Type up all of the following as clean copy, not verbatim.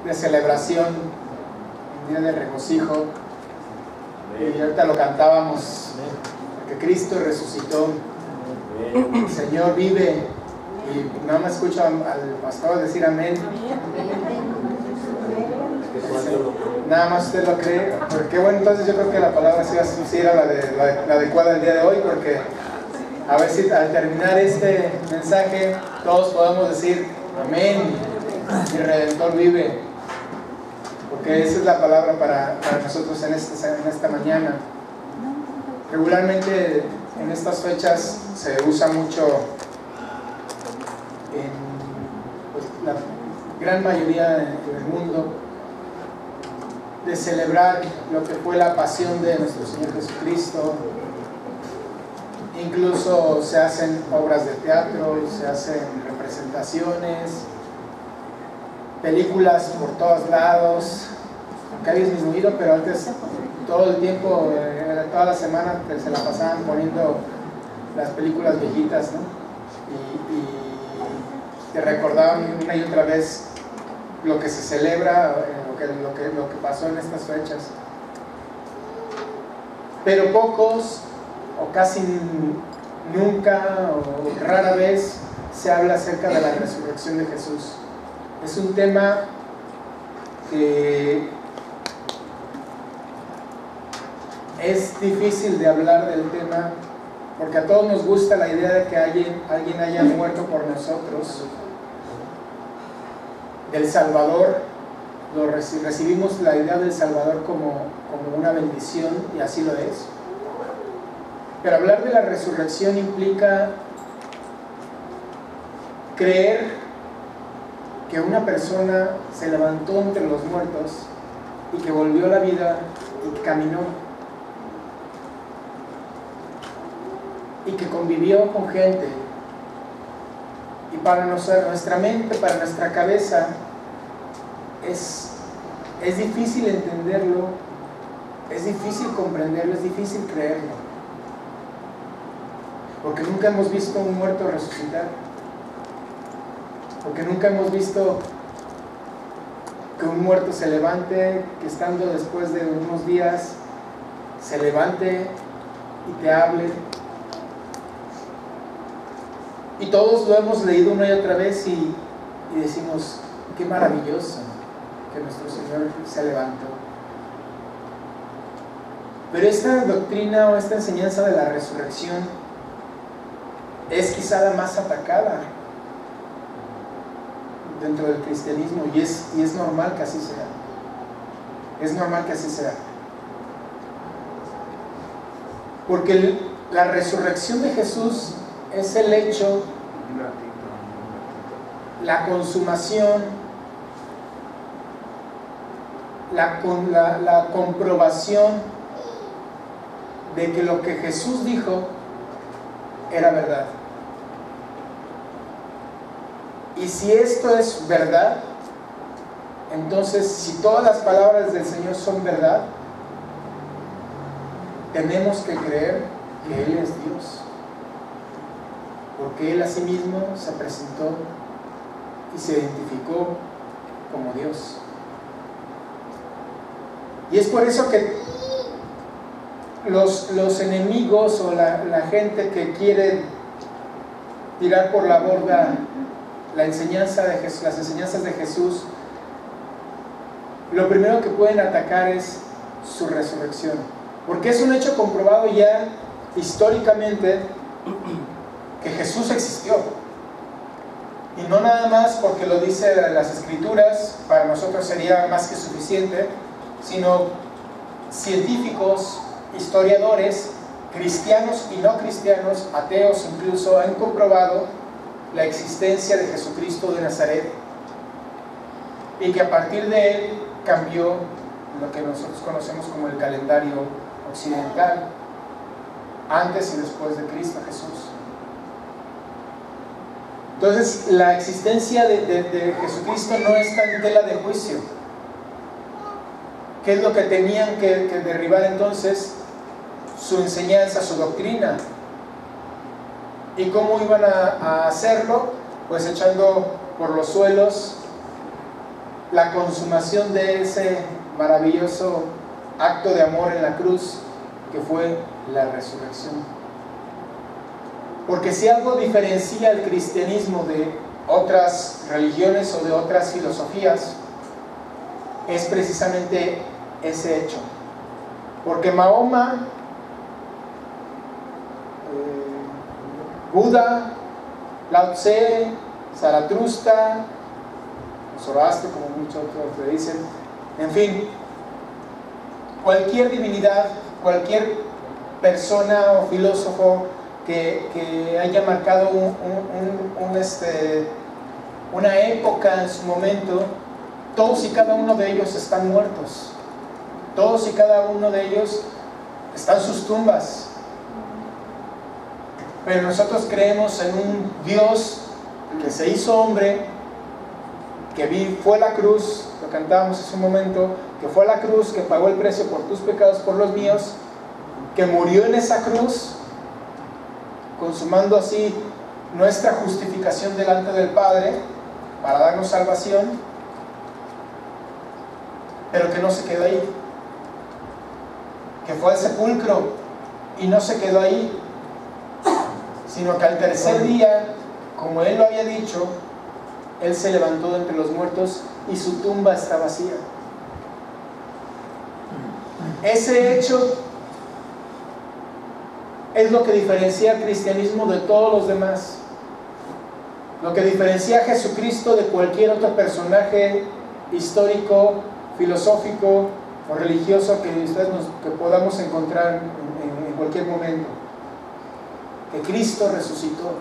de celebración, un día de regocijo. Y ahorita lo cantábamos, porque Cristo resucitó, el Señor vive. Y nada más escucho al pastor decir amén. Nada más usted lo cree. Porque bueno, entonces yo creo que la palabra sí era la adecuada el día de hoy, porque a ver si al terminar este mensaje todos podamos decir amén, mi Redentor vive, porque esa es la palabra para nosotros en esta mañana. Regularmente en estas fechas se usa mucho pues, la gran mayoría del mundo de celebrar lo que fue la pasión de nuestro Señor Jesucristo. Incluso se hacen obras de teatro, se hacen representaciones, películas por todos lados, aunque ha disminuido, pero antes todo el tiempo, toda la semana se la pasaban poniendo las películas viejitas, ¿no? Y te recordaban una y otra vez lo que se celebra, lo que pasó en estas fechas. Pero pocos o casi nunca o rara vez se habla acerca de la resurrección de Jesús. Es un tema que es difícil de hablar del tema, porque a todos nos gusta la idea de que alguien haya muerto por nosotros, del Salvador. Recibimos la idea del Salvador como una bendición, y así lo es. Pero hablar de la resurrección implica creer que una persona se levantó entre los muertos y que volvió a la vida y caminó y que convivió con gente. Y para nuestra mente, para nuestra cabeza, es difícil entenderlo, es difícil comprenderlo, es difícil creerlo, porque nunca hemos visto un muerto resucitar, porque nunca hemos visto que un muerto se levante, que estando después de unos días se levante y te hable. Y todos lo hemos leído una y otra vez y decimos, qué maravilloso que nuestro Señor se levantó. Pero esta doctrina o esta enseñanza de la resurrección es quizá la más atacada dentro del cristianismo, y es normal que así sea. Es normal que así sea. Porque la resurrección de Jesús es el hecho, la consumación, la comprobación de que lo que Jesús dijo era verdad. Y si esto es verdad, entonces si todas las palabras del Señor son verdad, tenemos que creer que Él es Dios, porque Él a sí mismo se presentó y se identificó como Dios. Y es por eso que los enemigos o la gente que quiere tirar por la borda las enseñanzas de Jesús, lo primero que pueden atacar es su resurrección, porque es un hecho comprobado ya históricamente que Jesús existió, y no nada más porque lo dice las Escrituras, para nosotros sería más que suficiente, sino científicos, historiadores, cristianos y no cristianos, ateos incluso, han comprobado la existencia de Jesucristo de Nazaret, y que a partir de él cambió lo que nosotros conocemos como el calendario occidental, antes y después de Cristo Jesús. Entonces, la existencia de Jesucristo no está en tela de juicio. ¿Qué es lo que tenían que derribar entonces? Su enseñanza, su doctrina. ¿Y cómo iban a hacerlo? Pues echando por los suelos la consumación de ese maravilloso acto de amor en la cruz, que fue la resurrección. Porque si algo diferencia el cristianismo de otras religiones o de otras filosofías, es precisamente ese hecho. Porque Mahoma, Buda, Lao Tse, Zaratustra, Zoroastro, como muchos otros le dicen, en fin, cualquier divinidad, cualquier persona o filósofo que haya marcado una época en su momento, todos y cada uno de ellos están muertos. Todos y cada uno de ellos están sus tumbas. Pero nosotros creemos en un Dios que se hizo hombre, que fue a la cruz, lo cantábamos hace un momento, que fue a la cruz, que pagó el precio por tus pecados, por los míos, que murió en esa cruz, consumando así nuestra justificación delante del Padre para darnos salvación, pero que no se quedó ahí, que fue al sepulcro y no se quedó ahí, sino que al tercer día, como Él lo había dicho, Él se levantó de entre los muertos y su tumba está vacía. Ese hecho es lo que diferencia al cristianismo de todos los demás, lo que diferencia a Jesucristo de cualquier otro personaje histórico, filosófico o religioso que podamos encontrar en cualquier momento. Que Cristo resucitó,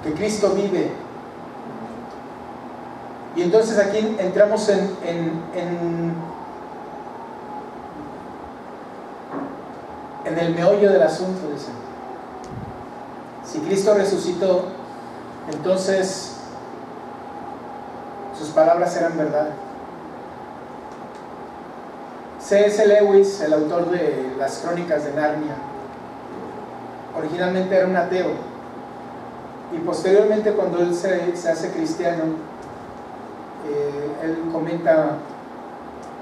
que Cristo vive. Y entonces aquí entramos en el meollo del asunto, dicen. Si Cristo resucitó, entonces sus palabras eran verdad. C.S. Lewis, el autor de las Crónicas de Narnia, originalmente era un ateo, y posteriormente, cuando él se hace cristiano, él comenta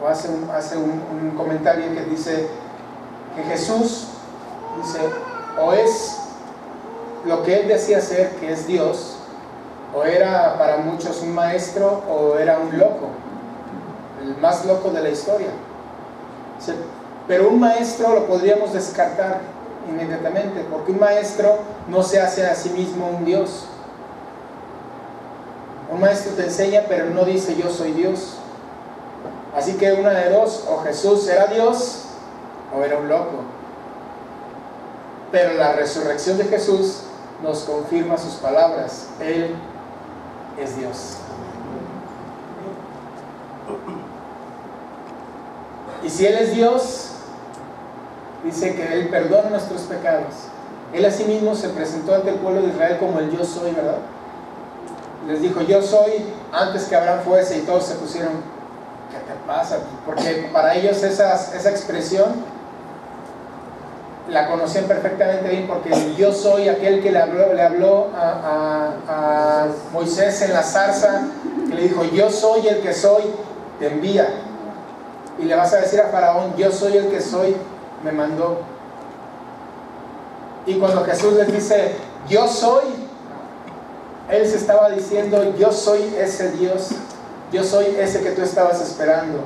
o hace un comentario que dice que Jesús, dice, o es lo que él decía ser, que es Dios, o era para muchos un maestro, o era un loco, el más loco de la historia. Dice, pero un maestro lo podríamos descartar inmediatamente, porque un maestro no se hace a sí mismo un Dios. Un maestro te enseña, pero no dice yo soy Dios. Así que una de dos, o Jesús era Dios o era un loco. Pero la resurrección de Jesús nos confirma sus palabras. Él es Dios. Y si Él es Dios, dice que Él perdona nuestros pecados. Él asimismo se presentó ante el pueblo de Israel como el yo soy, ¿verdad? Les dijo, yo soy, antes que Abraham fuese, y todos se pusieron, ¿qué te pasa? Porque para ellos esa expresión la conocían perfectamente bien, porque el yo soy, aquel que le habló a Moisés en la zarza, que le dijo, yo soy el que soy, te envía. Y le vas a decir a Faraón, yo soy el que soy, me mandó. Y cuando Jesús les dice, yo soy, Él se estaba diciendo, yo soy ese Dios, yo soy ese que tú estabas esperando.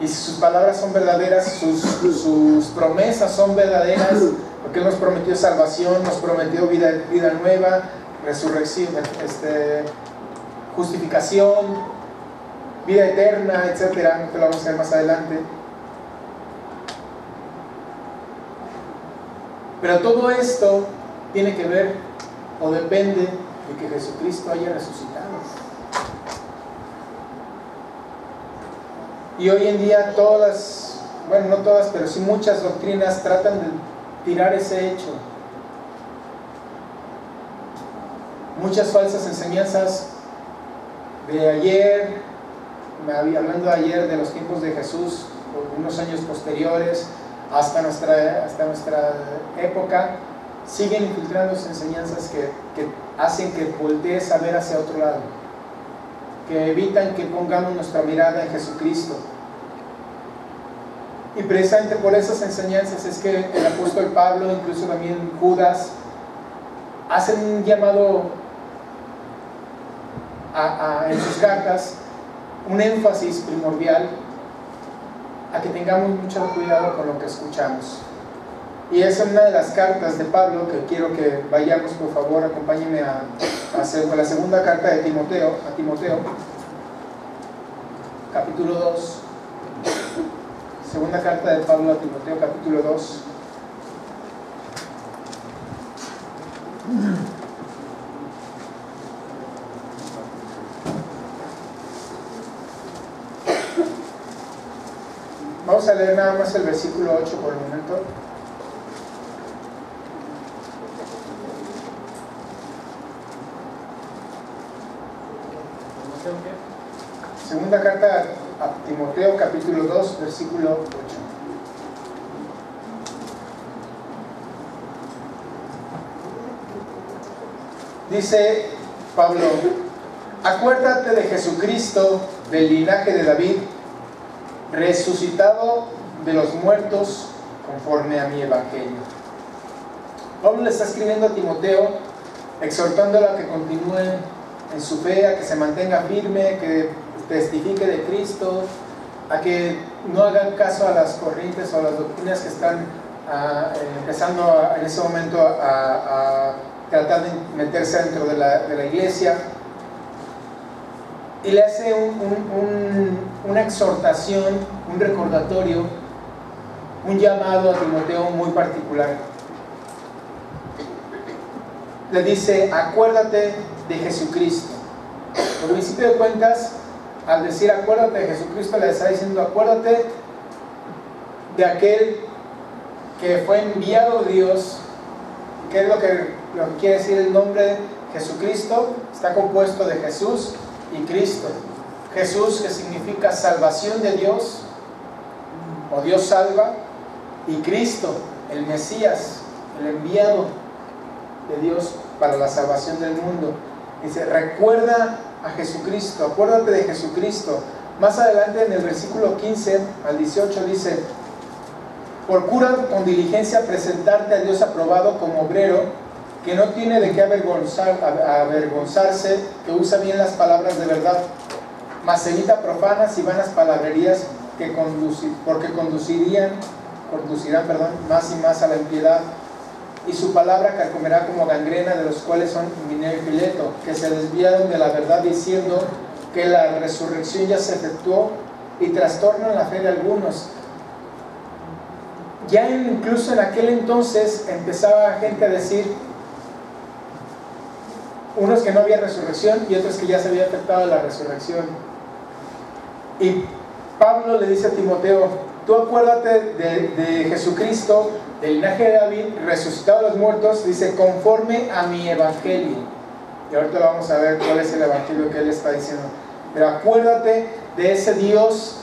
Y si sus palabras son verdaderas, sus promesas son verdaderas, porque Él nos prometió salvación, nos prometió vida nueva, resurrección, justificación, vida eterna, etcétera, que lo vamos a ver más adelante. Pero todo esto tiene que ver o depende de que Jesucristo haya resucitado. Y hoy en día todas, bueno, no todas, pero sí muchas doctrinas tratan de tirar ese hecho. Muchas falsas enseñanzas de ayer, hablando de ayer, de los tiempos de Jesús, unos años posteriores, hasta nuestra época, siguen infiltrándose enseñanzas que hacen que voltees a ver hacia otro lado, que evitan que pongamos nuestra mirada en Jesucristo. Y precisamente por esas enseñanzas es que el apóstol Pablo, incluso también Judas, hacen un llamado en sus cartas, un énfasis primordial a que tengamos mucho cuidado con lo que escuchamos. Y esa es una de las cartas de Pablo que quiero que vayamos, por favor, acompáñenme a la segunda carta de Timoteo, a Timoteo, capítulo 2. Segunda carta de Pablo a Timoteo, capítulo 2. Vamos a leer nada más el versículo 8 por el momento. Segunda carta a Timoteo, capítulo 2, versículo 8. Dice Pablo: acuérdate de Jesucristo, del linaje de David, resucitado de los muertos conforme a mi evangelio. Pablo le está escribiendo a Timoteo, exhortándolo a que continúe en su fe, a que se mantenga firme, que testifique de Cristo, a que no hagan caso a las corrientes o a las doctrinas que están empezando en ese momento a tratar de meterse dentro de la iglesia. Y le hace una exhortación, un recordatorio, un llamado a Timoteo muy particular. Le dice: acuérdate de Jesucristo. Por principio de cuentas, al decir acuérdate de Jesucristo, le está diciendo: acuérdate de aquel que fue enviado de Dios. ¿Qué es lo que quiere decir el nombre? Jesucristo está compuesto de Jesús y Cristo. Jesús, que significa salvación de Dios, o Dios salva, y Cristo, el Mesías, el enviado de Dios para la salvación del mundo. Dice: recuerda a Jesucristo, acuérdate de Jesucristo. Más adelante en el versículo 15 al 18 dice: procura con diligencia presentarte a Dios aprobado como obrero que no tiene de qué avergonzarse, que usa bien las palabras de verdad, mas evita profanas y vanas palabrerías porque conducirán más y más a la impiedad, y su palabra carcomerá como gangrena, de los cuales son Himeneo y Fileto, que se desviaron de la verdad diciendo que la resurrección ya se efectuó, y trastornan la fe de algunos. Ya incluso en aquel entonces empezaba gente a decir, unos que no había resurrección y otros que ya se había efectuado la resurrección. Y Pablo le dice a Timoteo: tú acuérdate de Jesucristo, del linaje de David, resucitado de los muertos, dice, conforme a mi evangelio. Y ahorita vamos a ver cuál es el evangelio que él está diciendo. Pero acuérdate de ese Dios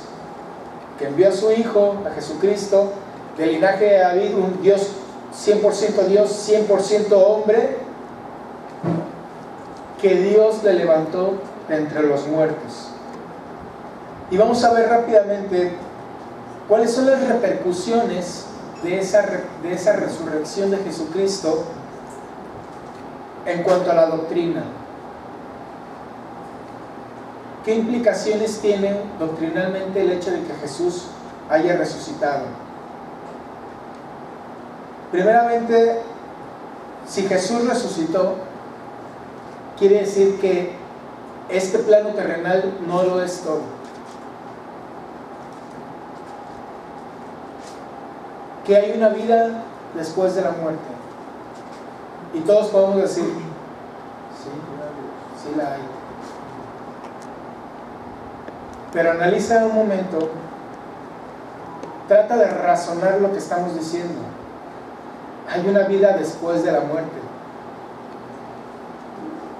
que envió a su Hijo, a Jesucristo, del linaje de David, un Dios 100% Dios, 100% hombre, que Dios le levantó de entre los muertos. Y vamos a ver rápidamente cuáles son las repercusiones de esa resurrección de Jesucristo en cuanto a la doctrina. ¿Qué implicaciones tiene doctrinalmente el hecho de que Jesús haya resucitado? Primeramente, si Jesús resucitó, quiere decir que este plano terrenal no lo es todo. Que hay una vida después de la muerte. Y todos podemos decir, sí la hay. Pero analiza un momento, trata de razonar lo que estamos diciendo. Hay una vida después de la muerte.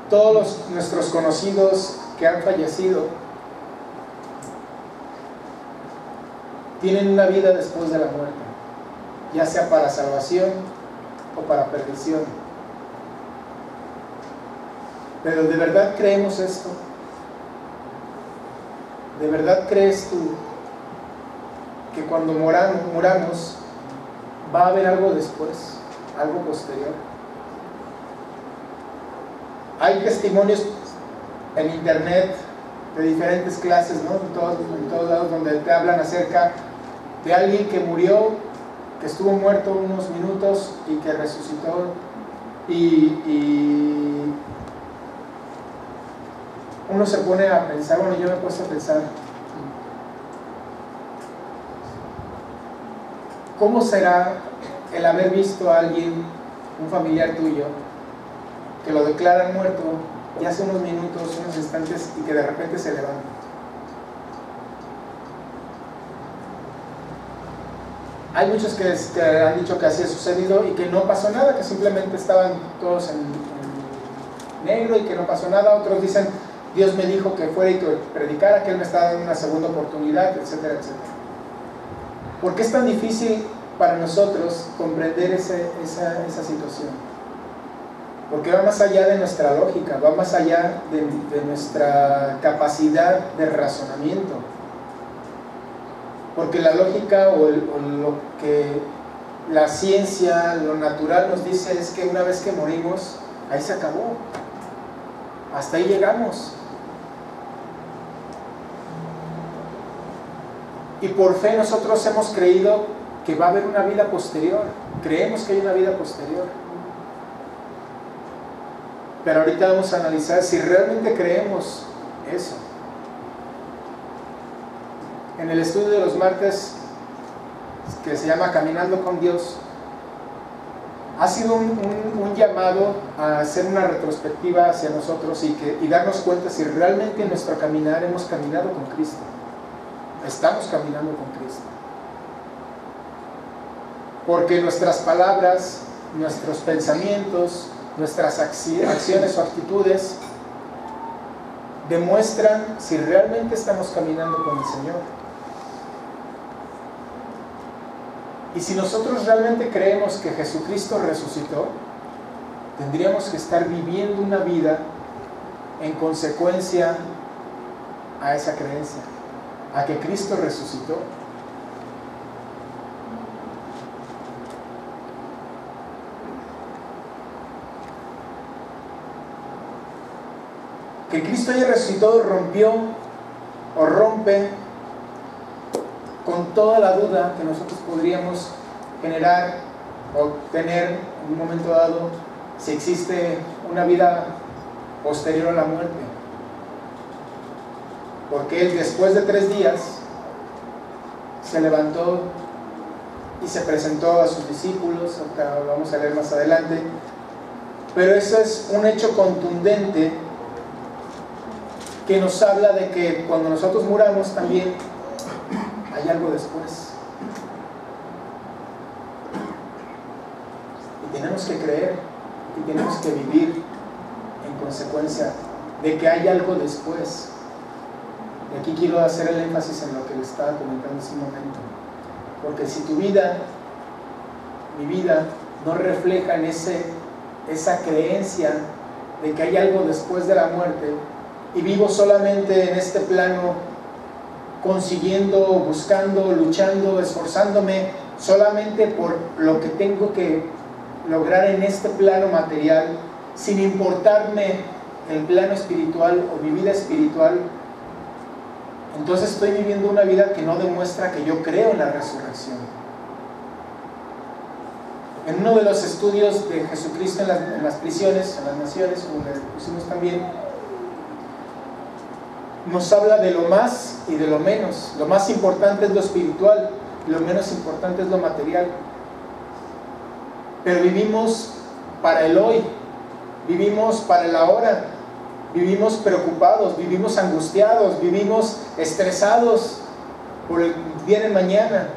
Todos nuestros conocidos que han fallecido tienen una vida después de la muerte, ya sea para salvación o para perdición. Pero ¿de verdad creemos esto? ¿De verdad crees tú que cuando muramos va a haber algo después, algo posterior? Hay testimonios en internet de diferentes clases, ¿no? En todos lados, donde te hablan acerca de alguien que murió, que estuvo muerto unos minutos y que resucitó, y uno se pone a pensar, bueno, yo me he puesto a pensar, ¿cómo será el haber visto a alguien, un familiar tuyo, que lo declaran muerto y hace unos minutos, unos instantes, y que de repente se levanta? Hay muchos que han dicho que así ha sucedido y que no pasó nada, que simplemente estaban todos en negro y que no pasó nada. Otros dicen, Dios me dijo que fuera y que predicara, que Él me está dando una segunda oportunidad, etcétera, etcétera. ¿Por qué es tan difícil para nosotros comprender esa situación? Porque va más allá de nuestra lógica, va más allá de nuestra capacidad de razonamiento. Porque la lógica o lo que la ciencia, lo natural nos dice es que una vez que morimos, ahí se acabó. Hasta ahí llegamos. Y por fe nosotros hemos creído que va a haber una vida posterior. Creemos que hay una vida posterior. Pero ahorita vamos a analizar si realmente creemos eso. En el estudio de los martes, que se llama Caminando con Dios, ha sido un llamado a hacer una retrospectiva hacia nosotros y darnos cuenta si realmente en nuestro caminar hemos caminado con Cristo. Estamos caminando con Cristo. Porque nuestras palabras, nuestros pensamientos, nuestras acciones o actitudes demuestran si realmente estamos caminando con el Señor. Y si nosotros realmente creemos que Jesucristo resucitó, tendríamos que estar viviendo una vida en consecuencia a esa creencia, a que Cristo resucitó. Que Cristo haya resucitado rompió o rompe con toda la duda que nosotros podríamos generar o tener en un momento dado si existe una vida posterior a la muerte. Porque Él, después de 3 días, se levantó y se presentó a sus discípulos. Lo vamos a leer más adelante, pero eso es un hecho contundente que nos habla de que cuando nosotros muramos también hay algo después. Y tenemos que creer y tenemos que vivir en consecuencia de que hay algo después. Y aquí quiero hacer el énfasis en lo que les estaba comentando hace un momento. Porque si tu vida, mi vida, no refleja en esa creencia de que hay algo después de la muerte, y vivo solamente en este plano, consiguiendo, buscando, luchando, esforzándome solamente por lo que tengo que lograr en este plano material, sin importarme el plano espiritual o mi vida espiritual, entonces estoy viviendo una vida que no demuestra que yo creo en la resurrección. En uno de los estudios de Jesucristo en las prisiones, en las naciones, como le pusimos también, nos habla de lo más y de lo menos. Lo más importante es lo espiritual, lo menos importante es lo material. Pero vivimos para el hoy, vivimos para el ahora, vivimos preocupados, vivimos angustiados, vivimos estresados por el día de mañana,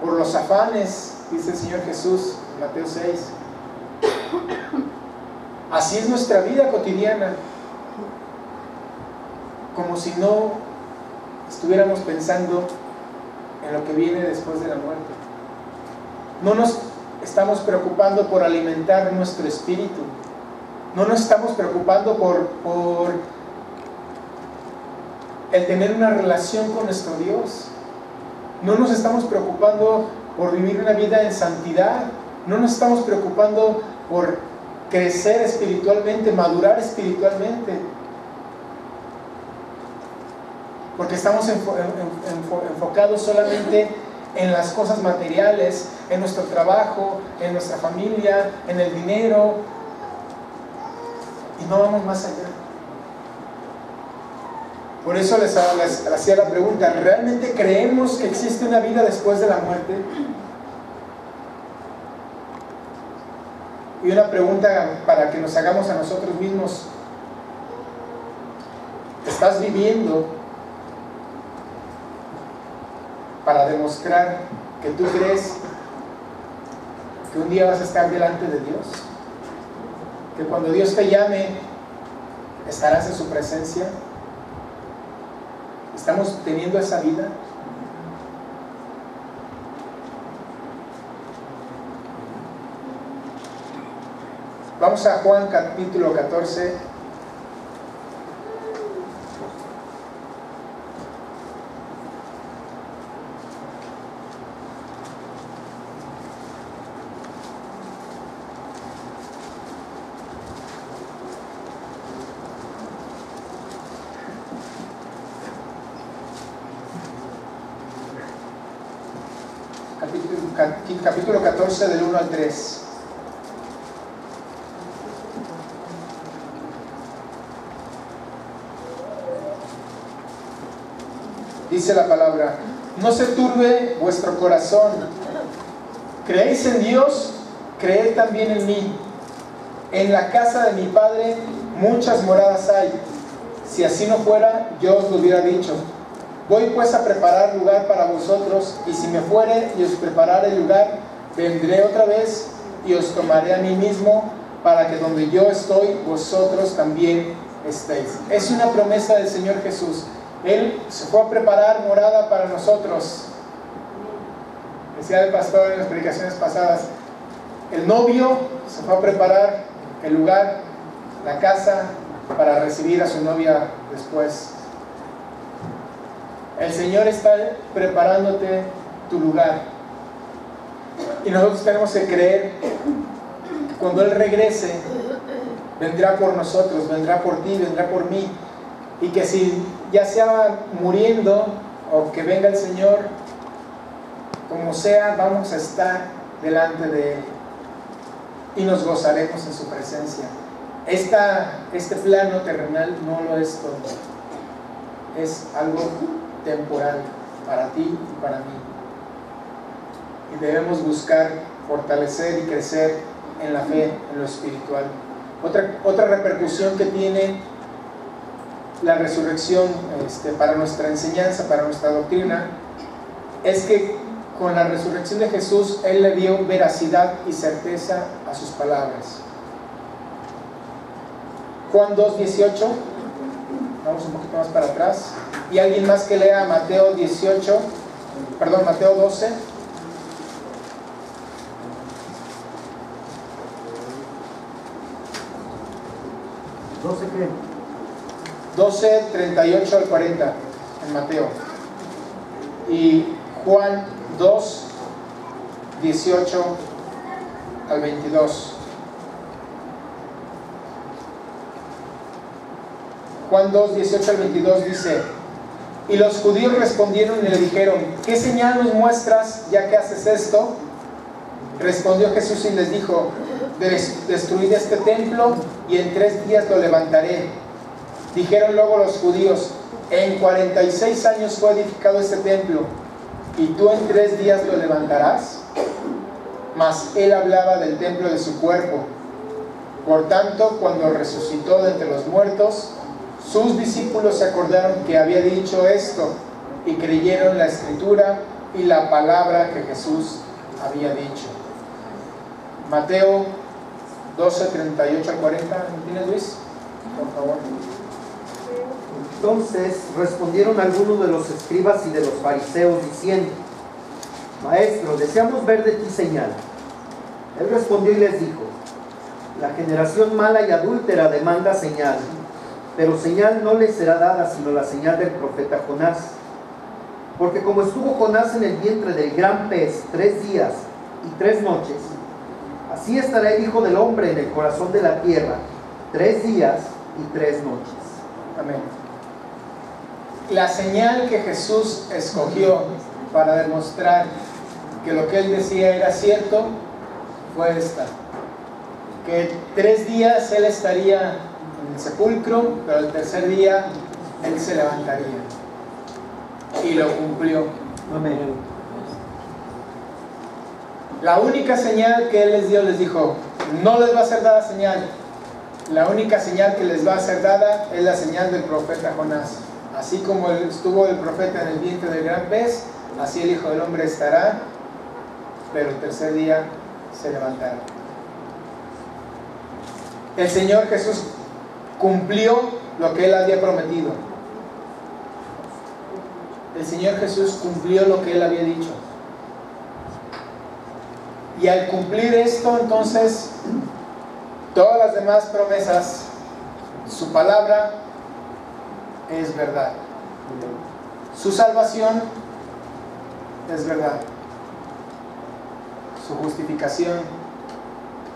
por los afanes, dice el Señor Jesús en Mateo 6. Así es nuestra vida cotidiana, como si no estuviéramos pensando en lo que viene después de la muerte. No nos estamos preocupando por alimentar nuestro espíritu. No nos estamos preocupando por el tener una relación con nuestro Dios. No nos estamos preocupando por vivir una vida en santidad. No nos estamos preocupando por crecer espiritualmente, madurar espiritualmente. Porque estamos enfocados solamente en las cosas materiales, en nuestro trabajo, en nuestra familia, en el dinero, y no vamos más allá. Por eso les hacía la pregunta: ¿realmente creemos que existe una vida después de la muerte? Y una pregunta para que nos hagamos a nosotros mismos: ¿estás viviendo para demostrar que tú crees que un día vas a estar delante de Dios? Que cuando Dios te llame, estarás en su presencia. ¿Estamos teniendo esa vida? Vamos a Juan capítulo 14. Capítulo 14 del 1 al 3. Dice la palabra: no se turbe vuestro corazón. ¿Creéis en Dios? Creed también en mí. En la casa de mi Padre muchas moradas hay. Si así no fuera, yo os lo hubiera dicho. Voy pues a preparar lugar para vosotros, y si me fuere y os preparare el lugar, vendré otra vez y os tomaré a mí mismo, para que donde yo estoy, vosotros también estéis. Es una promesa del Señor Jesús. Él se fue a preparar morada para nosotros. Decía el pastor en las predicaciones pasadas: el novio se fue a preparar el lugar, la casa, para recibir a su novia después. El Señor está preparándote tu lugar, y nosotros tenemos que creer que cuando Él regrese, vendrá por nosotros, vendrá por ti, vendrá por mí, y que si ya sea muriendo o que venga el Señor, como sea, vamos a estar delante de Él y nos gozaremos en su presencia. Este plano terrenal no lo es todo, es algo temporal para ti y para mí, y debemos buscar fortalecer y crecer en la fe, en lo espiritual. Otra repercusión que tiene la resurrección para nuestra enseñanza, para nuestra doctrina, es que con la resurrección de Jesús, Él le dio veracidad y certeza a sus palabras. Juan 2:18, vamos un poquito más para atrás, y alguien más que lea Mateo 12. ¿12 qué? 12, 38 al 40 en Mateo, y Juan 2, 18 al 22. Juan 2, 18 al 22 dice: y los judíos respondieron y le dijeron: ¿qué señal nos muestras ya que haces esto? Respondió Jesús y les dijo: destruid este templo y en 3 días lo levantaré. Dijeron luego los judíos: en 46 años fue edificado este templo, ¿y tú en 3 días lo levantarás? Mas él hablaba del templo de su cuerpo. Por tanto, cuando resucitó de entre los muertos, sus discípulos se acordaron que había dicho esto, y creyeron la escritura y la palabra que Jesús había dicho. Mateo 12, 38 al 40. ¿Tienes, Luis? Por favor. Entonces respondieron algunos de los escribas y de los fariseos diciendo: Maestro, deseamos ver de ti señal. Él respondió y les dijo: la generación mala y adúltera demanda señal, pero señal no les será dada sino la señal del profeta Jonás. Porque como estuvo Jonás en el vientre del gran pez 3 días y 3 noches, así estará el Hijo del Hombre en el corazón de la tierra 3 días y 3 noches. Amén. La señal que Jesús escogió para demostrar que lo que Él decía era cierto fue esta: que 3 días Él estaría en el sepulcro, pero el tercer día Él se levantaría. Y lo cumplió. Amén. La única señal que Él les dio, les dijo: no les va a ser dada señal. La única señal que les va a ser dada es la señal del profeta Jonás. Así como estuvo el profeta en el vientre del gran pez, así el Hijo del Hombre estará, pero el tercer día se levantará. El Señor Jesús cumplió lo que Él había prometido. El Señor Jesús cumplió lo que Él había dicho. Y al cumplir esto, entonces, todas las demás promesas, su palabra es verdad. Su salvación es verdad. Su justificación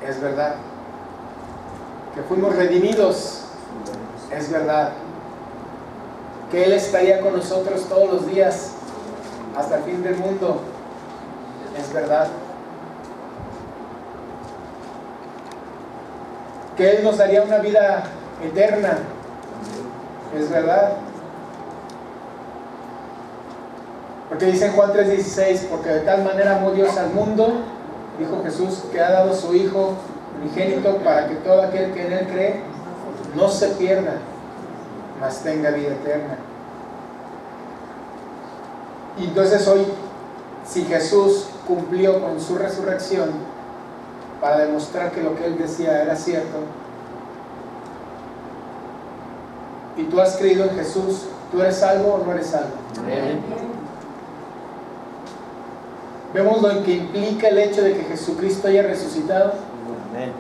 es verdad. Que fuimos redimidos es verdad. Que Él estaría con nosotros todos los días hasta el fin del mundo es verdad. Que Él nos daría una vida eterna es verdad. Porque dice en Juan 3:16: porque de tal manera amó Dios al mundo, dijo Jesús, que ha dado su Hijo unigénito para que todo aquel que en Él cree no se pierda, mas tenga vida eterna. Y entonces hoy, si Jesús cumplió con su resurrección para demostrar que lo que Él decía era cierto, y tú has creído en Jesús, ¿tú eres salvo o no eres salvo? Amén. ¿Vemos lo que implica el hecho de que Jesucristo haya resucitado? Amén.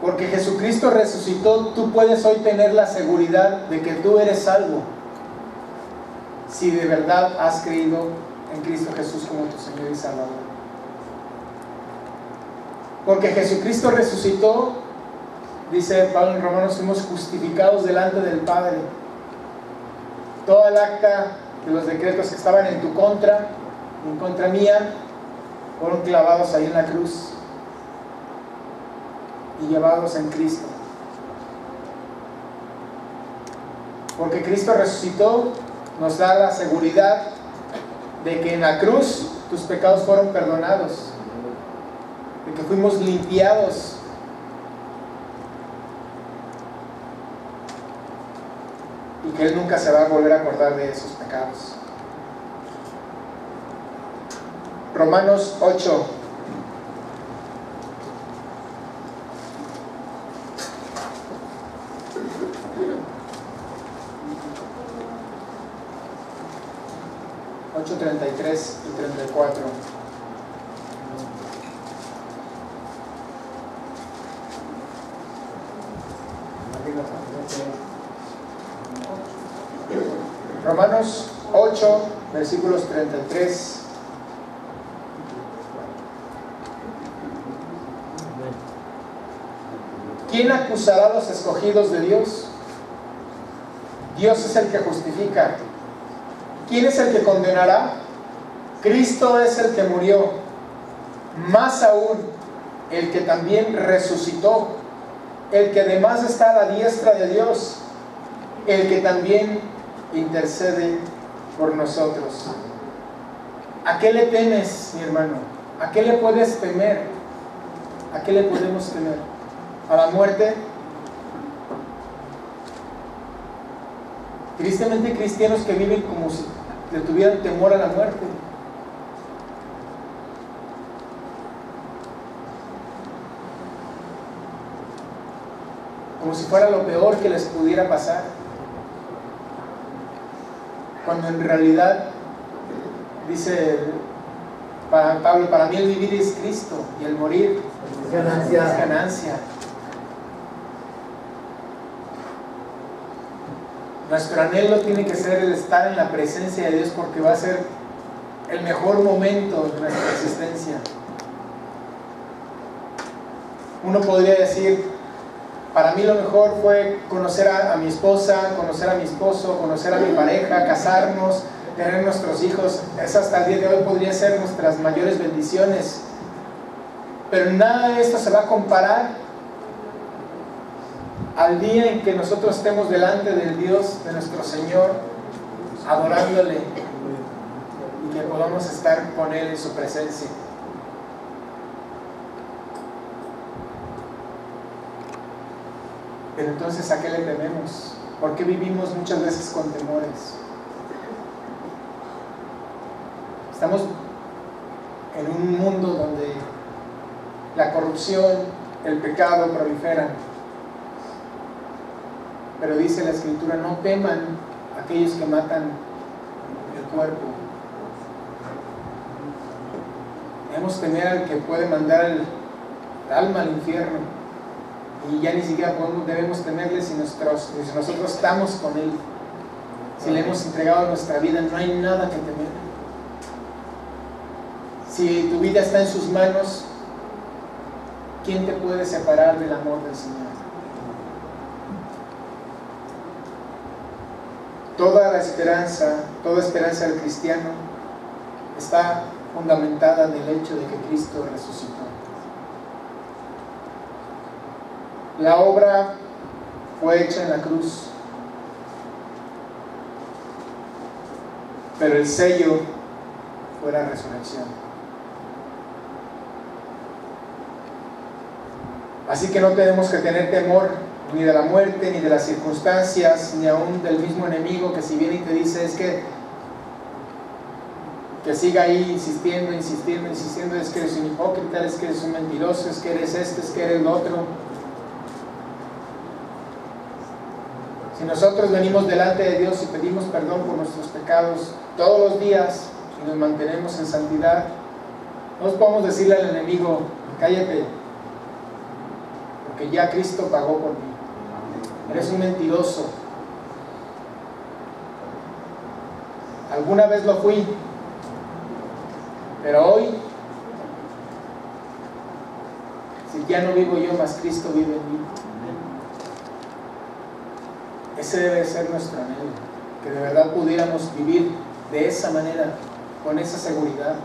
Porque Jesucristo resucitó, tú puedes hoy tener la seguridad de que tú eres salvo, si de verdad has creído en Cristo Jesús como tu Señor y Salvador. Porque Jesucristo resucitó, dice Pablo en Romanos, fuimos justificados delante del Padre. Toda el acta de los decretos que estaban en tu contra, en contra mía, fueron clavados ahí en la cruz y llevados en Cristo. Porque Cristo resucitó, nos da la seguridad de que en la cruz tus pecados fueron perdonados, de que fuimos limpiados, y que Él nunca se va a volver a acordar de esos pecados. Romanos 8. Ocho, 33 y 34. Romanos 8, versículos 33. ¿Quién acusará a los escogidos de Dios? Dios es el que justifica. ¿Quién es el que condenará? Cristo es el que murió, más aún el que también resucitó, el que además está a la diestra de Dios, el que también intercede por nosotros. ¿A qué le temes, mi hermano? ¿A qué le puedes temer? ¿A qué le podemos temer? ¿A la muerte? Tristemente hay cristianos que viven como si le tuvieran temor a la muerte. Como si fuera lo peor que les pudiera pasar, cuando en realidad dice Para Pablo, para mí el vivir es Cristo y el morir Es ganancia. es ganancia. Nuestro anhelo tiene que ser el estar en la presencia de Dios, porque va a ser el mejor momento de nuestra existencia. Uno podría decir, para mí lo mejor fue conocer a mi esposa, conocer a mi esposo, conocer a mi pareja, casarnos, tener nuestros hijos. Eso hasta el día de hoy podría ser nuestras mayores bendiciones. Pero nada de esto se va a comparar al día en que nosotros estemos delante del Dios, de nuestro Señor, adorándole, y que podamos estar con Él en su presencia. Pero entonces, ¿a qué le tememos? ¿Por qué vivimos muchas veces con temores? Estamos en un mundo donde la corrupción, el pecado proliferan. Pero dice la Escritura, no teman a aquellos que matan el cuerpo. Debemos temer al que puede mandar el alma al infierno. Y ya ni siquiera debemos temerle si nosotros estamos con Él. Si le hemos entregado nuestra vida, no hay nada que temer. Si tu vida está en sus manos, ¿quién te puede separar del amor del Señor? Toda esperanza del cristiano está fundamentada en el hecho de que Cristo resucitó. La obra fue hecha en la cruz, pero el sello fue la resurrección. Así que no tenemos que tener temor ni de la muerte, ni de las circunstancias, ni aún del mismo enemigo que si viene y te dice es que siga ahí insistiendo, es que eres un hipócrita, es que eres un mentiroso, es que eres esto, es que eres lo otro. Si nosotros venimos delante de Dios y pedimos perdón por nuestros pecados todos los días y nos mantenemos en santidad, no podemos decirle al enemigo, cállate, porque ya Cristo pagó por mí. Eres un mentiroso. Alguna vez lo fui, pero hoy, si ya no vivo yo, más Cristo vive en mí. Ese debe ser nuestro anhelo, que de verdad pudiéramos vivir de esa manera, con esa seguridad,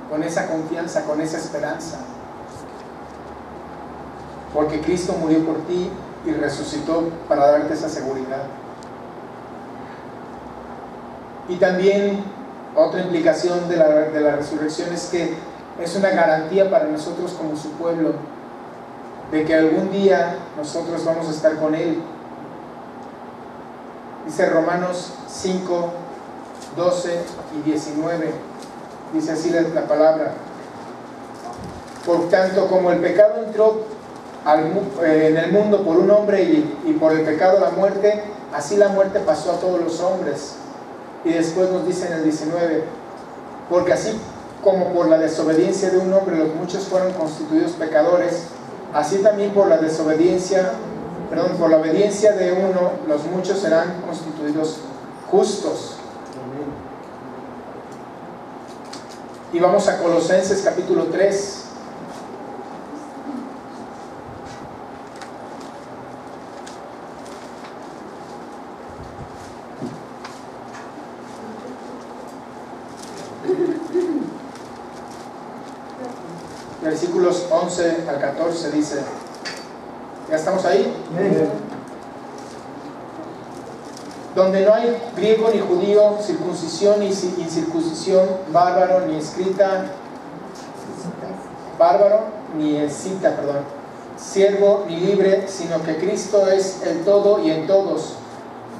con esa confianza, con esa esperanza. Porque Cristo murió por ti y resucitó para darte esa seguridad. Y también otra implicación de la resurrección es que es una garantía para nosotros como su pueblo de que algún día nosotros vamos a estar con Él. Dice Romanos 5, 12 y 19, dice así la palabra: por tanto, como el pecado entró en el mundo por un hombre y por el pecado la muerte, así la muerte pasó a todos los hombres. Y después nos dice en el 19, porque así como por la desobediencia de un hombre los muchos fueron constituidos pecadores, así también por la obediencia de uno los muchos serán constituidos justos. Y vamos a Colosenses capítulo 3. Versículos 11 al 14 dice, ¿ya estamos ahí? Donde no hay griego ni judío, circuncisión ni incircuncisión, bárbaro ni escita, siervo ni libre, sino que Cristo es el todo y en todos.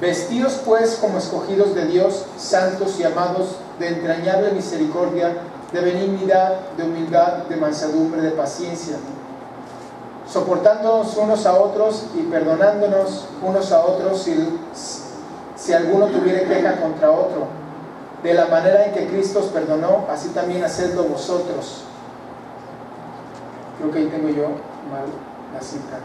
Vestidos pues como escogidos de Dios, santos y amados, de entrañable misericordia, de benignidad, de humildad, de mansedumbre, de paciencia, soportándonos unos a otros y perdonándonos unos a otros si alguno tuviera queja contra otro. de la manera en que Cristo os perdonó, así también hacedlo vosotros. Creo que ahí tengo yo mal la cita.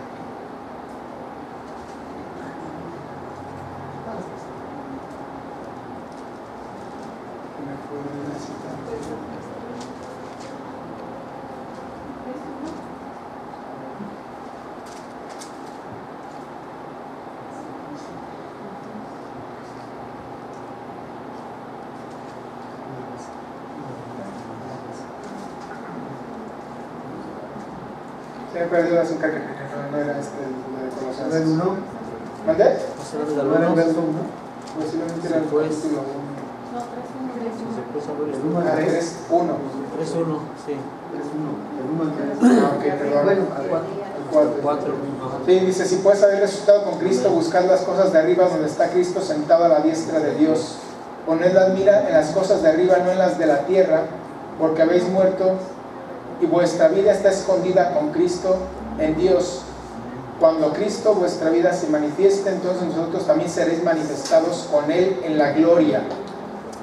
Se me perdió la cita que no era este de Colosenses. ¿El 1? ¿Mandé? ¿No era el verso 1? Posiblemente era el capítulo 1. Ah, 3.1. 3.1, sí. 3.1. El 1 al 3. Ah, ok, perdón. Bueno, al 4. 4. Sí, dice, si puedes haber resucitado con Cristo, buscad las cosas de arriba donde está Cristo sentado a la diestra de Dios. Poned la mira en las cosas de arriba, no en las de la tierra, porque habéis muerto y vuestra vida está escondida con Cristo en Dios. Cuando Cristo, vuestra vida, se manifieste, entonces nosotros también seréis manifestados con Él en la gloria.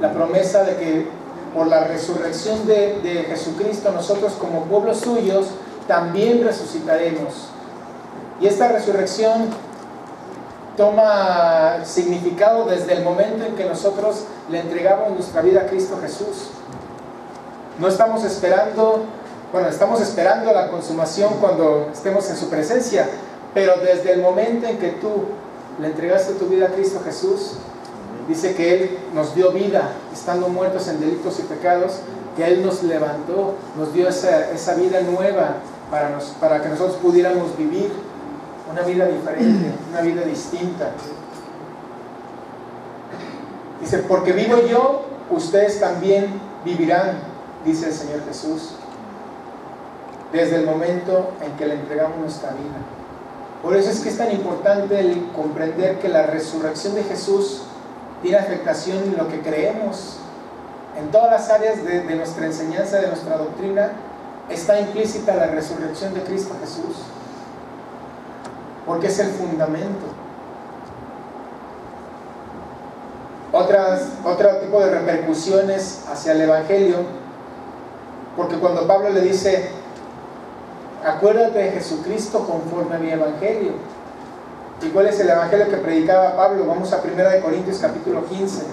La promesa de que por la resurrección de Jesucristo, nosotros como pueblos suyos también resucitaremos. Y esta resurrección toma significado desde el momento en que nosotros le entregamos nuestra vida a Cristo Jesús. No estamos esperando, bueno, estamos esperando la consumación cuando estemos en su presencia, pero desde el momento en que tú le entregaste tu vida a Cristo Jesús, dice que Él nos dio vida, estando muertos en delitos y pecados, que Él nos levantó, nos dio esa vida nueva para que nosotros pudiéramos vivir una vida diferente, una vida distinta. Dice, porque vivo yo, ustedes también vivirán, dice el Señor Jesús, desde el momento en que le entregamos nuestra vida. Por eso es que es tan importante el comprender que la resurrección de Jesús tiene afectación en lo que creemos. En todas las áreas de nuestra enseñanza, de nuestra doctrina, está implícita la resurrección de Cristo Jesús, porque es el fundamento. Otro tipo de repercusiones hacia el Evangelio, porque cuando Pablo le dice, acuérdate de Jesucristo conforme a mi Evangelio. ¿Y cuál es el Evangelio que predicaba Pablo? Vamos a 1 Corintios capítulo 15.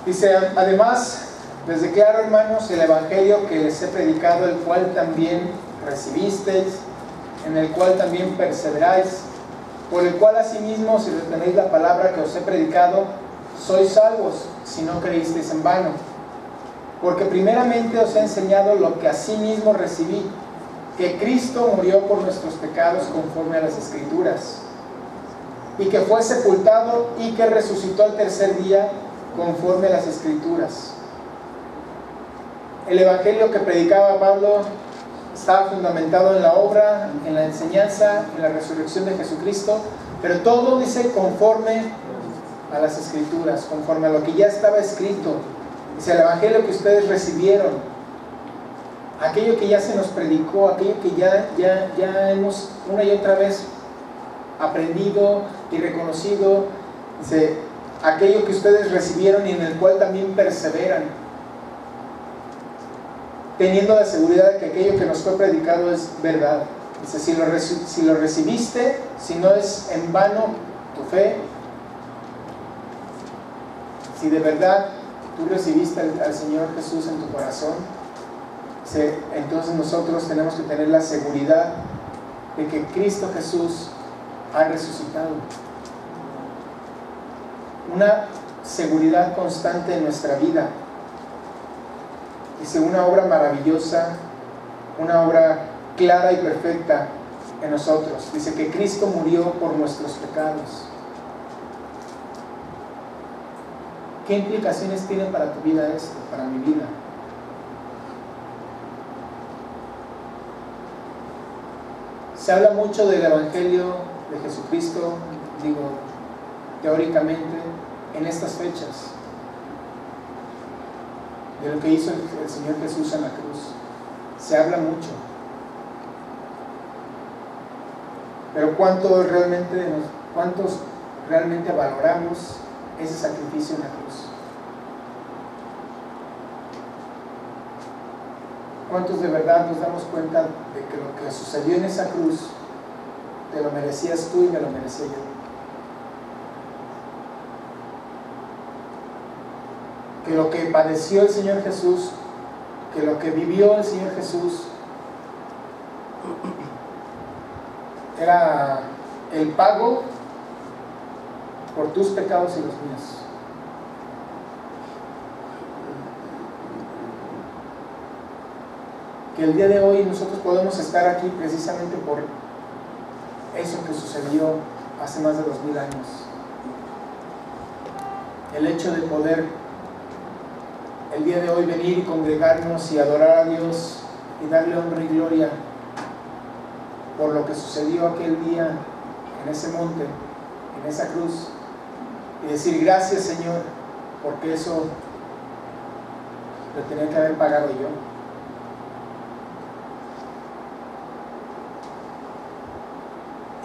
Dice, además, les declaro, hermanos, el Evangelio que les he predicado, el cual también recibisteis, en el cual también perseveráis, por el cual asimismo, si retenéis la palabra que os he predicado, sois salvos, si no creísteis en vano. Porque primeramente os he enseñado lo que asimismo recibí, que Cristo murió por nuestros pecados conforme a las Escrituras, y que fue sepultado y que resucitó al tercer día conforme a las Escrituras. El Evangelio que predicaba Pablo estaba fundamentado en la obra, en la enseñanza, en la resurrección de Jesucristo, pero todo dice conforme a las Escrituras, conforme a lo que ya estaba escrito. Dice, el Evangelio que ustedes recibieron, aquello que ya se nos predicó, aquello que ya hemos una y otra vez aprendido y reconocido, dice, aquello que ustedes recibieron y en el cual también perseveran, teniendo la seguridad de que aquello que nos fue predicado es verdad. Dice, si lo recibiste, si no es en vano tu fe, si de verdad tú recibiste al Señor Jesús en tu corazón, entonces nosotros tenemos que tener la seguridad de que Cristo Jesús ha resucitado. Una seguridad constante en nuestra vida. Dice, una obra maravillosa, una obra clara y perfecta en nosotros. Dice que Cristo murió por nuestros pecados. ¿Qué implicaciones tiene para tu vida esto, para mi vida? Se habla mucho del Evangelio de Jesucristo, teóricamente en estas fechas de lo que hizo el Señor Jesús en la cruz. Se habla mucho, pero ¿cuántos realmente valoramos ese sacrificio en la cruz? ¿Cuántos de verdad nos damos cuenta de que lo que sucedió en esa cruz te lo merecías tú y me lo merecía yo? Que lo que padeció el Señor Jesús, que lo que vivió el Señor Jesús era el pago por tus pecados y los míos. Que el día de hoy nosotros podemos estar aquí precisamente por eso que sucedió hace más de 2000 años. El hecho de poder el día de hoy venir y congregarnos y adorar a Dios y darle honra y gloria por lo que sucedió aquel día en ese monte, en esa cruz, y decir gracias, Señor, porque eso lo tenía que haber pagado yo.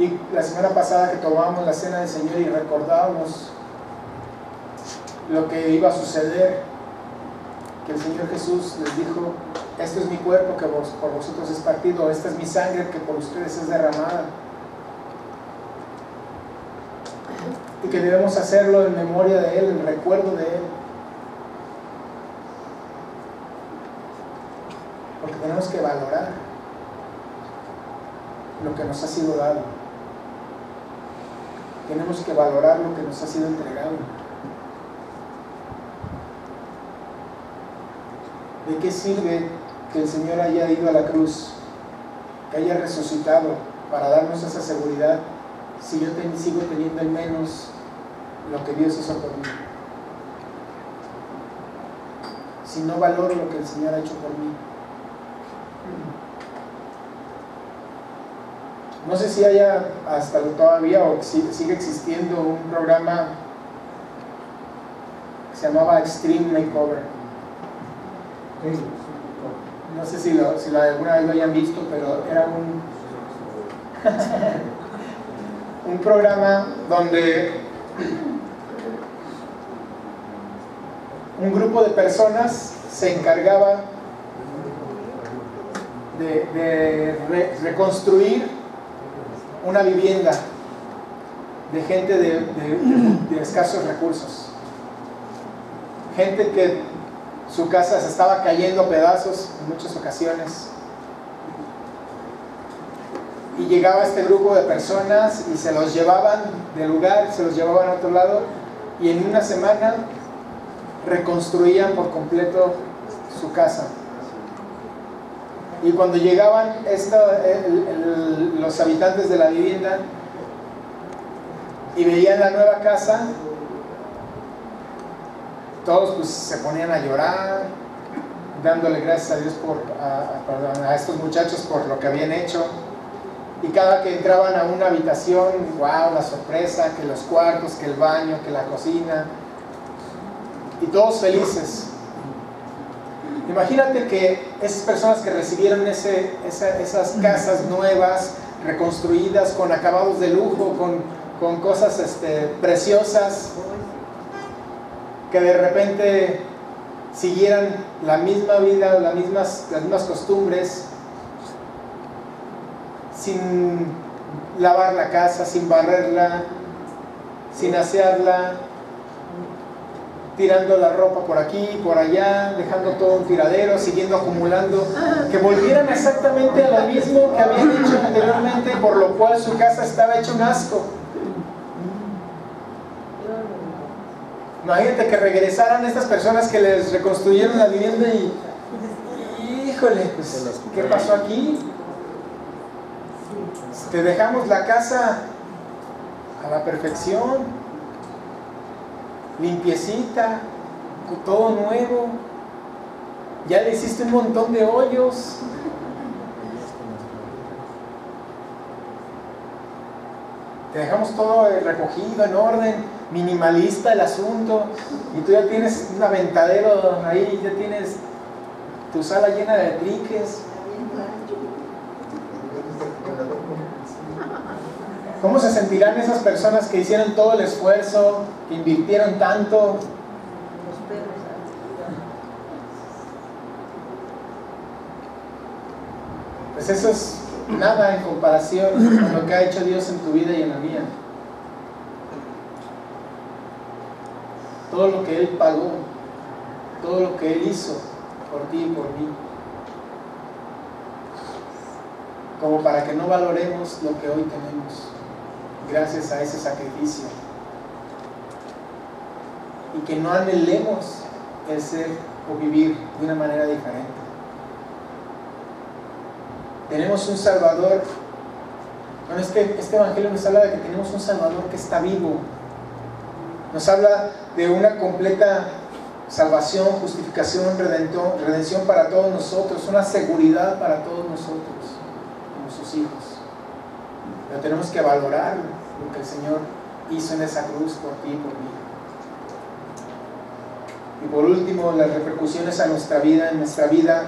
Y la semana pasada que tomábamos la cena del Señor y recordábamos lo que iba a suceder, que el Señor Jesús les dijo: este es mi cuerpo que por vosotros es partido, esta es mi sangre que por ustedes es derramada, y que debemos hacerlo en memoria de Él, en recuerdo de Él, porque tenemos que valorar lo que nos ha sido dado, tenemos que valorar lo que nos ha sido entregado. ¿De qué sirve que el Señor haya ido a la cruz, que haya resucitado para darnos esa seguridad, si yo sigo teniendo en menos lo que Dios hizo por mí? Si no valoro lo que el Señor ha hecho por mí. No sé si haya hasta todavía o si sigue existiendo un programa que se llamaba Extreme Makeover. No sé si alguna vez lo hayan visto, pero era un programa donde un grupo de personas se encargaba de reconstruir una vivienda de gente de escasos recursos, gente que su casa se estaba cayendo a pedazos en muchas ocasiones, y llegaba este grupo de personas y se los llevaban del lugar, se los llevaban a otro lado, y en una semana reconstruían por completo su casa. Y cuando llegaban los habitantes de la vivienda y veían la nueva casa, todos pues se ponían a llorar, dándole gracias a Dios a estos muchachos por lo que habían hecho. Y cada que entraban a una habitación, wow, la sorpresa, que los cuartos, que el baño, que la cocina, y todos felices. Imagínate que esas personas que recibieron esas casas nuevas, reconstruidas, con acabados de lujo, con cosas preciosas, que de repente siguieran la misma vida, las mismas costumbres, sin lavar la casa, sin barrerla, sin asearla, tirando la ropa por aquí, por allá, dejando todo un tiradero, siguiendo acumulando, que volvieran exactamente a lo mismo que habían hecho anteriormente, por lo cual su casa estaba hecho un asco. Imagínate que regresaran estas personas que les reconstruyeron la vivienda y híjole, pues, ¿qué pasó aquí? Te dejamos la casa a la perfección, limpiecita, todo nuevo, ya le hiciste un montón de hoyos, te dejamos todo recogido, en orden, minimalista el asunto, y tú ya tienes un aventadero ahí, ya tienes tu sala llena de triques. ¿Cómo se sentirán esas personas que hicieron todo el esfuerzo, que invirtieron tanto? Pues eso es nada en comparación con lo que ha hecho Dios en tu vida y en la mía. Todo lo que Él pagó, todo lo que Él hizo por ti y por mí, como para que no valoremos lo que hoy tenemos gracias a ese sacrificio, y que no anhelemos el ser o vivir de una manera diferente. Tenemos un Salvador. Bueno, este Evangelio nos habla de que tenemos un Salvador que está vivo. Nos habla de una completa salvación, justificación, redención para todos nosotros, una seguridad para todos nosotros, como sus hijos. Pero tenemos que valorar lo que el Señor hizo en esa cruz por ti y por mí. Y por último, las repercusiones a nuestra vida, en nuestra vida,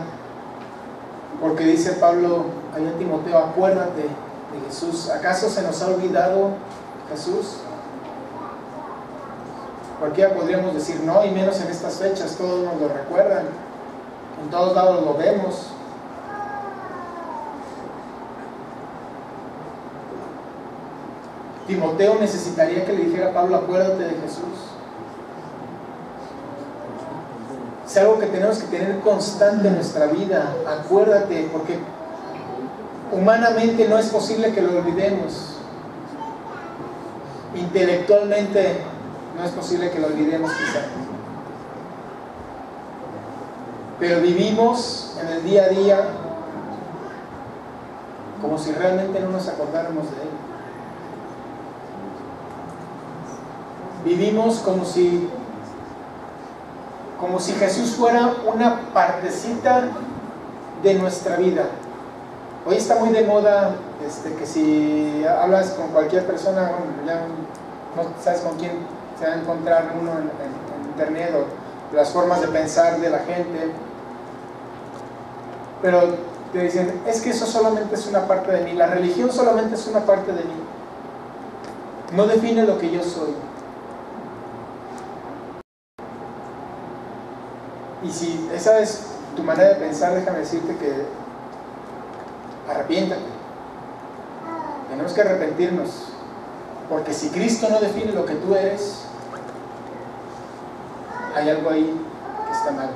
porque dice Pablo allá en Timoteo, acuérdate de Jesús. ¿Acaso se nos ha olvidado Jesús? Cualquiera podríamos decir no, y menos en estas fechas, todos nos lo recuerdan, en todos lados lo vemos. Timoteo necesitaría que le dijera a Pablo, acuérdate de Jesús. Es algo que tenemos que tener constante en nuestra vida. Acuérdate, porque humanamente no es posible que lo olvidemos. Intelectualmente no es posible que lo olvidemos quizá. Pero vivimos en el día a día como si realmente no nos acordáramos de Él. Vivimos como si Jesús fuera una partecita de nuestra vida. Hoy está muy de moda que si hablas con cualquier persona, ya no sabes con quién se va a encontrar uno en internet, o las formas de pensar de la gente, pero te dicen, es que eso solamente es una parte de mí, la religión solamente es una parte de mí, no define lo que yo soy. Y si esa es tu manera de pensar, déjame decirte que arrepiéntate. Tenemos que arrepentirnos, porque si Cristo no define lo que tú eres, hay algo ahí que está mal.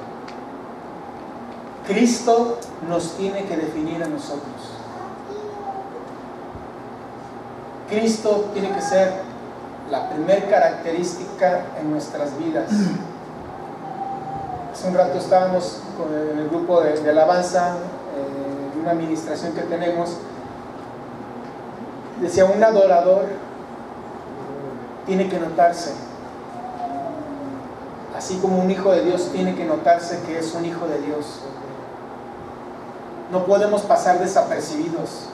Cristo nos tiene que definir a nosotros. Cristo tiene que ser la primera característica en nuestras vidas. Hace un rato estábamos en el grupo de alabanza, en una administración que tenemos. Decía, un adorador tiene que notarse, así como un hijo de Dios tiene que notarse que es un hijo de Dios. No podemos pasar desapercibidos.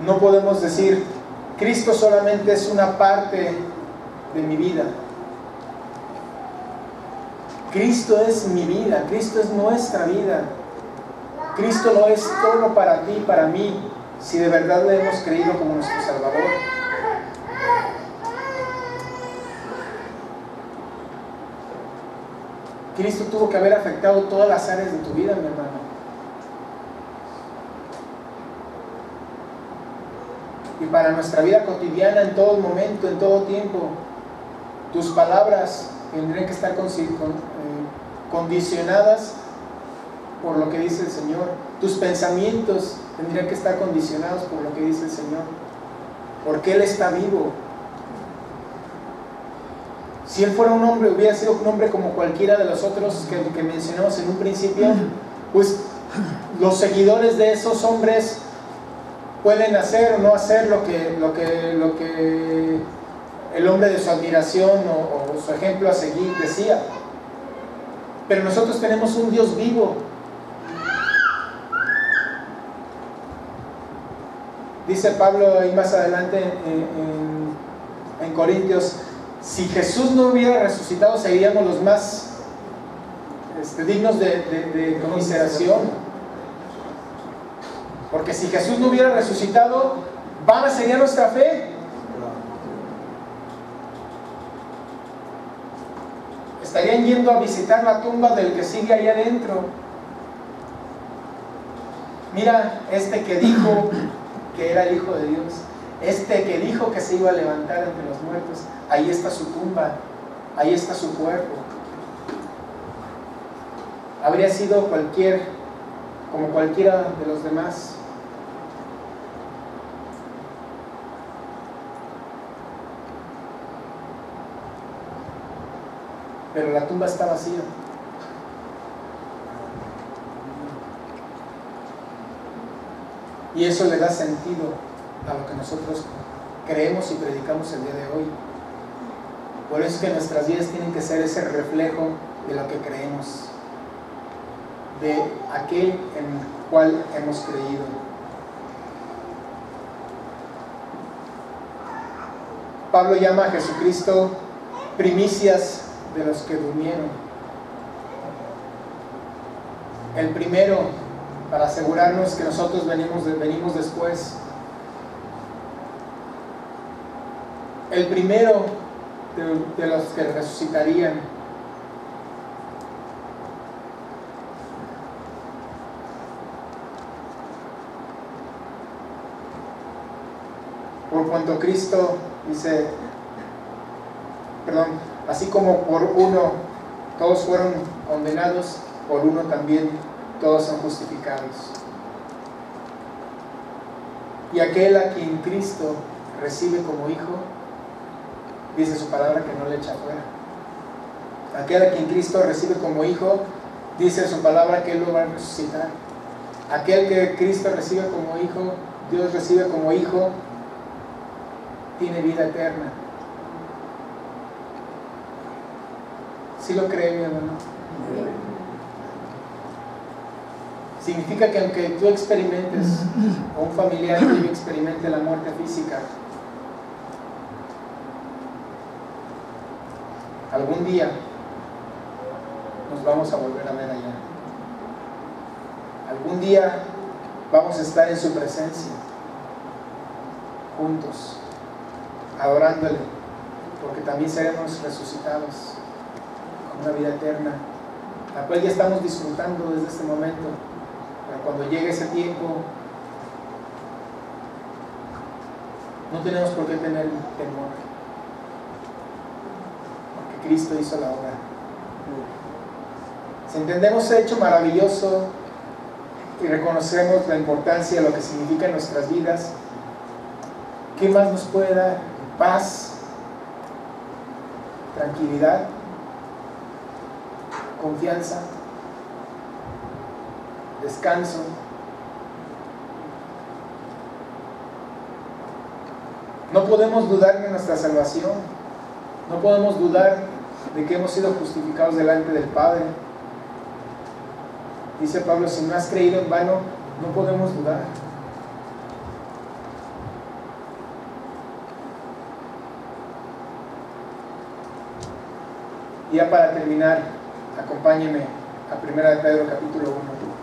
No podemos decir, Cristo solamente es una parte de mi vida. Cristo es mi vida, Cristo es nuestra vida. Cristo lo es todo para ti y para mí, si de verdad le hemos creído como nuestro Salvador. Cristo tuvo que haber afectado todas las áreas de tu vida, mi hermano. Y para nuestra vida cotidiana, en todo momento, en todo tiempo, tus palabras tendrían que estar condicionadas por lo que dice el Señor. Tus pensamientos tendrían que estar condicionados por lo que dice el Señor, porque Él está vivo. Si Él fuera un hombre, hubiera sido un hombre como cualquiera de los otros que mencionamos en un principio, pues los seguidores de esos hombres pueden hacer o no hacer lo que el hombre de su admiración o su ejemplo a seguir decía. Pero nosotros tenemos un Dios vivo. Dice Pablo ahí más adelante en Corintios, si Jesús no hubiera resucitado, seríamos los más dignos de conmiseración. Porque si Jesús no hubiera resucitado, vana sería nuestra fe. Estarían yendo a visitar la tumba del que sigue ahí adentro. Mira, este que dijo que era el Hijo de Dios, este que dijo que se iba a levantar entre los muertos, ahí está su tumba, ahí está su cuerpo. Habría sido como cualquiera de los demás. Pero la tumba está vacía. Y eso le da sentido a lo que nosotros creemos y predicamos el día de hoy. Por eso es que nuestras vidas tienen que ser ese reflejo de lo que creemos, de aquel en el cual hemos creído. Pablo llama a Jesucristo primicias de los que durmieron. El primero, para asegurarnos que nosotros venimos después. El primero de los que resucitarían. Por cuanto Cristo dice, así como por uno todos fueron condenados, por uno también todos son justificados. Y aquel a quien Cristo recibe como hijo, dice su palabra que no le echa fuera. Aquel a quien Cristo recibe como hijo, dice su palabra que Él lo va a resucitar. Aquel que Cristo recibe como hijo, Dios recibe como hijo, tiene vida eterna. ¿Sí lo cree, mi hermano? Significa que aunque tú experimentes, o un familiar tuyo experimente la muerte física, algún día nos vamos a volver a ver allá. Algún día vamos a estar en su presencia, juntos, adorándole, porque también seremos resucitados con una vida eterna, la cual ya estamos disfrutando desde este momento. Pero cuando llegue ese tiempo, no tenemos por qué tener temor, porque Cristo hizo la obra. Si entendemos ese hecho maravilloso y reconocemos la importancia de lo que significa en nuestras vidas, ¿qué más nos puede dar? Paz, tranquilidad, confianza, descanso. No podemos dudar de nuestra salvación, no podemos dudar de que hemos sido justificados delante del Padre. Dice Pablo, si no has creído en vano, no podemos dudar. Y ya para terminar, acompáñenme a 1 de Pedro capítulo 1, por favor.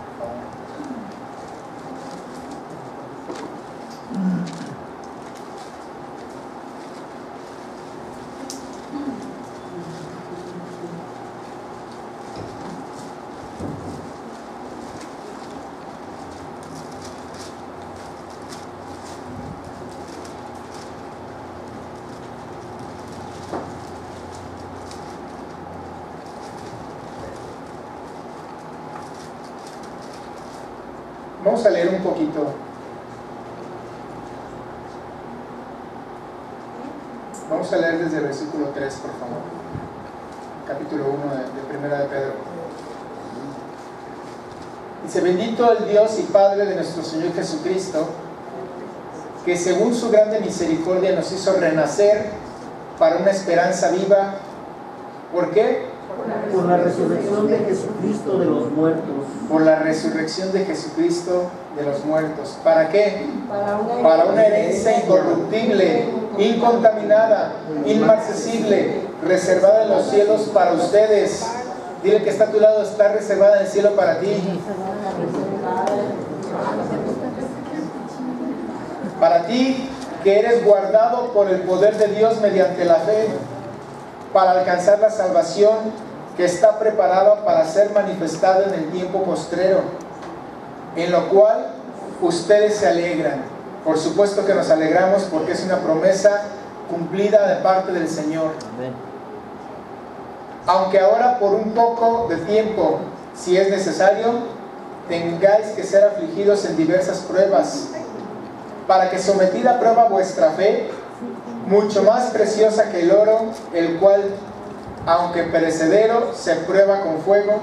Vamos a leer un poquito. Vamos a leer desde el versículo 3, por favor. Capítulo 1 de 1 de Pedro. Dice, bendito el Dios y Padre de nuestro Señor Jesucristo, que según su grande misericordia nos hizo renacer para una esperanza viva. ¿Por qué? por la resurrección de Jesucristo de los muertos. Por la resurrección de Jesucristo de los muertos. ¿Para qué? Para una herencia incorruptible, incontaminada, inmarcesible, reservada en los cielos para ustedes. Dile que está a tu lado, está reservada en el cielo para ti. Para ti que eres guardado por el poder de Dios mediante la fe, para alcanzar la salvación que está preparada para ser manifestada en el tiempo postrero, en lo cual ustedes se alegran. Por supuesto que nos alegramos porque es una promesa cumplida de parte del Señor. Amén. Aunque ahora por un poco de tiempo, si es necesario, tengáis que ser afligidos en diversas pruebas, para que sometida a prueba vuestra fe, mucho más preciosa que el oro, el cual, aunque perecedero, se prueba con fuego,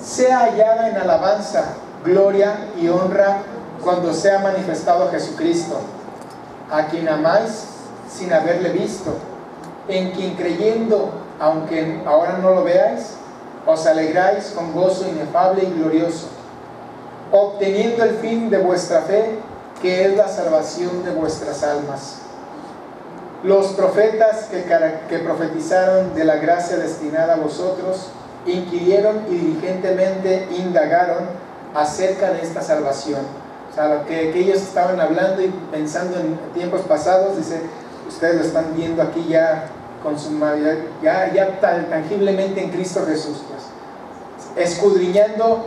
sea hallada en alabanza, gloria y honra cuando sea manifestado Jesucristo, a quien amáis sin haberle visto, en quien creyendo, aunque ahora no lo veáis, os alegráis con gozo inefable y glorioso, obteniendo el fin de vuestra fe, que es la salvación de vuestras almas. Los profetas que profetizaron de la gracia destinada a vosotros, inquirieron y diligentemente indagaron acerca de esta salvación. O sea, lo que ellos estaban hablando y pensando en tiempos pasados, dice, ustedes lo están viendo aquí ya consumado, ya tangiblemente en Cristo Jesús, pues, escudriñando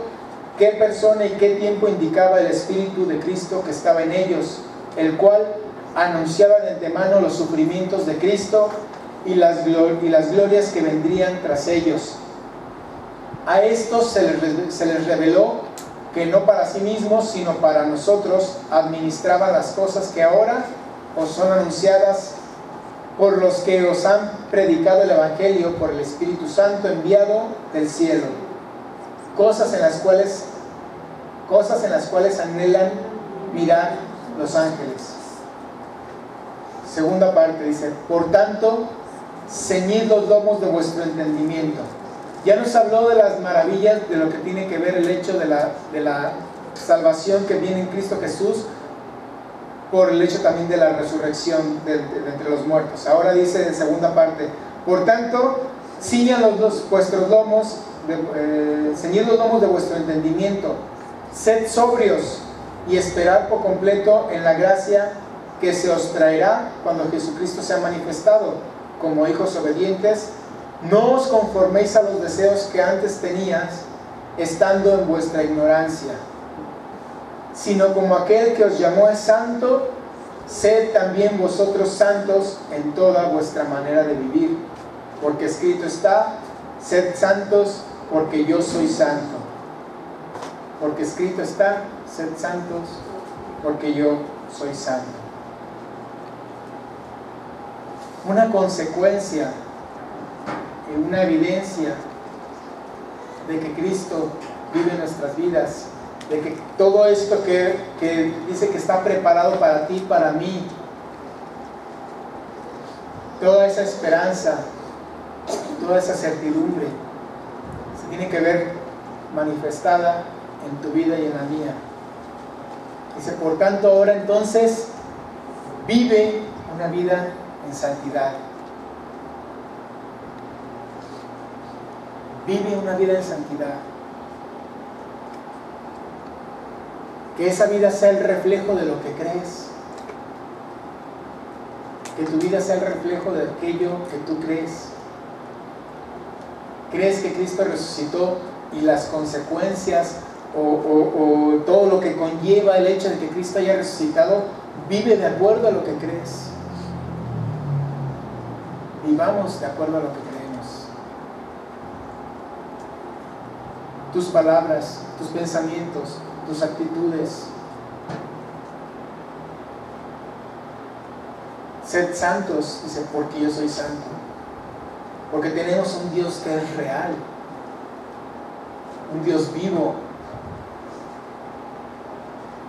qué persona y qué tiempo indicaba el Espíritu de Cristo que estaba en ellos, el cual anunciaba de antemano los sufrimientos de Cristo y las glorias que vendrían tras ellos. A estos se les reveló que no para sí mismos, sino para nosotros, administraban las cosas que ahora os son anunciadas por los que os han predicado el Evangelio por el Espíritu Santo enviado del cielo, cosas en las cuales anhelan mirar los ángeles. Segunda parte dice, por tanto, ceñid los lomos de vuestro entendimiento. Ya nos habló de las maravillas de lo que tiene que ver el hecho de la salvación que viene en Cristo Jesús, por el hecho también de la resurrección de entre los muertos. Ahora dice en segunda parte, por tanto, ceñid vuestros lomos, ceñid los lomos de vuestro entendimiento, sed sobrios y esperad por completo en la gracia que se os traerá cuando Jesucristo sea manifestado. Como hijos obedientes, no os conforméis a los deseos que antes tenías, estando en vuestra ignorancia, sino como aquel que os llamó es santo, sed también vosotros santos en toda vuestra manera de vivir, porque escrito está, sed santos porque yo soy santo. Porque escrito está, sed santos porque yo soy santo. Una consecuencia y una evidencia de que Cristo vive en nuestras vidas, de que todo esto que dice que está preparado para ti, para mí, toda esa esperanza, toda esa certidumbre, se tiene que ver manifestada en tu vida y en la mía. Dice, por tanto, ahora entonces, vive una vida en santidad. Vive una vida en santidad. Que esa vida sea el reflejo de lo que crees. Que tu vida sea el reflejo de aquello que tú crees. ¿Crees que Cristo resucitó y las consecuencias o todo lo que conlleva el hecho de que Cristo haya resucitado? Vive de acuerdo a lo que crees. Vivamos de acuerdo a lo que creemos. Tus palabras, tus pensamientos, tus actitudes. Sed santos, dice, porque yo soy santo. Porque tenemos un Dios que es real, un Dios vivo,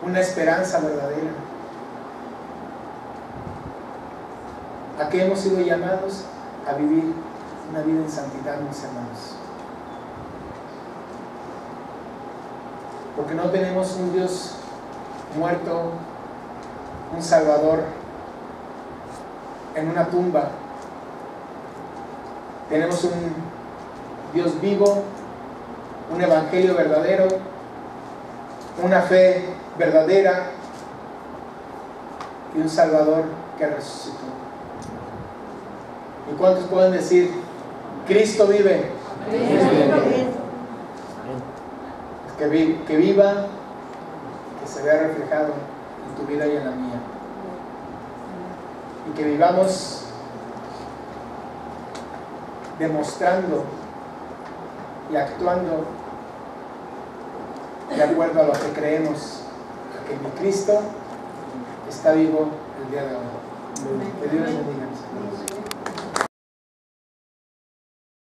una esperanza verdadera. ¿A qué hemos sido llamados? A vivir una vida en santidad, mis hermanos. Porque no tenemos un Dios muerto, un Salvador en una tumba. Tenemos un Dios vivo, un evangelio verdadero, una fe verdadera y un Salvador que resucitó. ¿Y cuántos pueden decir, Cristo vive? Que viva, que se vea reflejado en tu vida y en la mía. Y que vivamos demostrando y actuando de acuerdo a lo que creemos, que mi Cristo está vivo el día de hoy. Que Dios les bendiga.